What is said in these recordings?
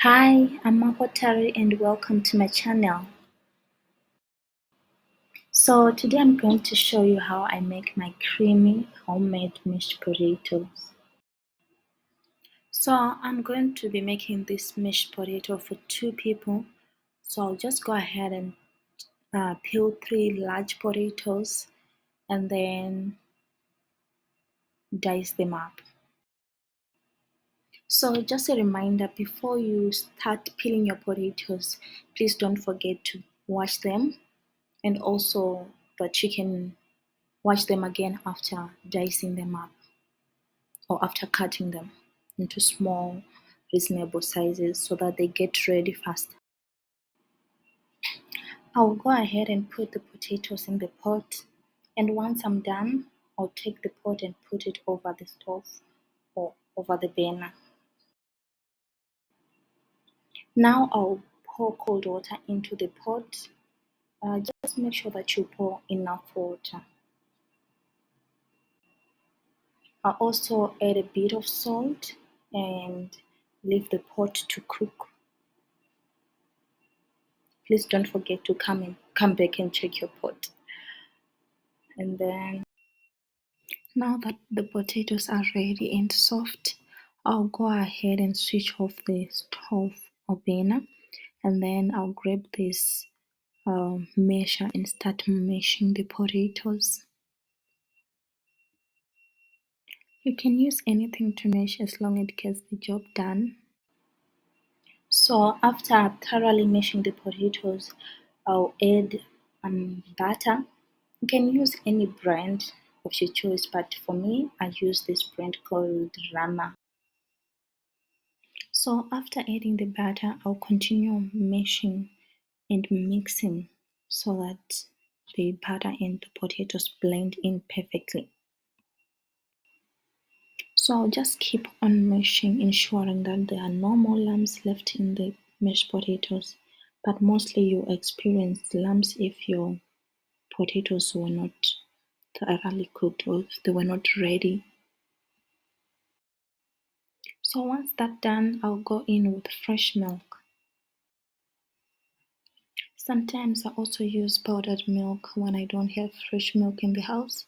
Hi, I'm Makotari and welcome to my channel. So today I'm going to show you how I make my creamy homemade mashed potatoes. So I'm going to be making this mashed potato for 2 people. So I'll just go ahead and peel 3 large potatoes and then dice them up. So just a reminder, before you start peeling your potatoes, please don't forget to wash them, and also that you can wash them again after dicing them up or after cutting them into small reasonable sizes so that they get ready fast. I'll go ahead and put the potatoes in the pot, and once I'm done, I'll take the pot and put it over the stove or over the burner. Now I'll pour cold water into the pot. Just make sure that you pour enough water. I'll also add a bit of salt and leave the pot to cook. Please don't forget to come back and check your pot. And then now that the potatoes are ready and soft, I'll go ahead and switch off the stove or burner, and then I'll grab this masher and start mashing the potatoes. You can use anything to mash as long as it gets the job done. So after thoroughly mashing the potatoes, I'll add butter. You can use any brand of your choice, but for me, I use this brand called Rama. So after adding the butter, I'll continue mashing and mixing so that the butter and the potatoes blend in perfectly. So I'll just keep on mashing, ensuring that there are no more lumps left in the mashed potatoes, but mostly you experience lumps if your potatoes were not thoroughly cooked or if they were not ready. So once that's done, I'll go in with fresh milk. Sometimes I also use powdered milk when I don't have fresh milk in the house.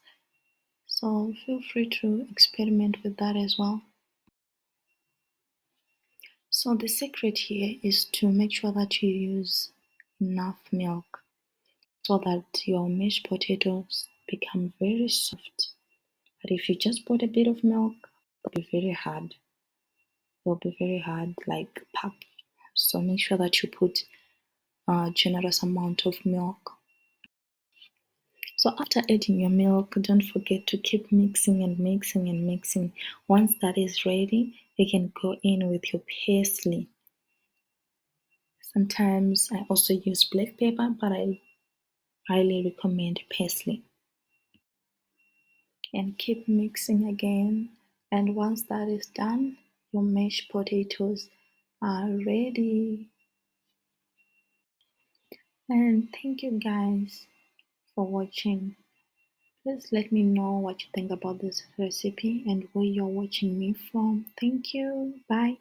So feel free to experiment with that as well. So the secret here is to make sure that you use enough milk so that your mashed potatoes become very soft. But if you just put a bit of milk, it'll be very hard. It'll be very hard, like pap. So make sure that you put a generous amount of milk. So after adding your milk, don't forget to keep mixing and mixing and mixing. Once that is ready, you can go in with your parsley. Sometimes I also use black pepper, but I highly recommend parsley. And keep mixing again. And once that is done, your mashed potatoes are ready. And thank you guys for watching. Please let me know what you think about this recipe and where you're watching me from. Thank you. Bye.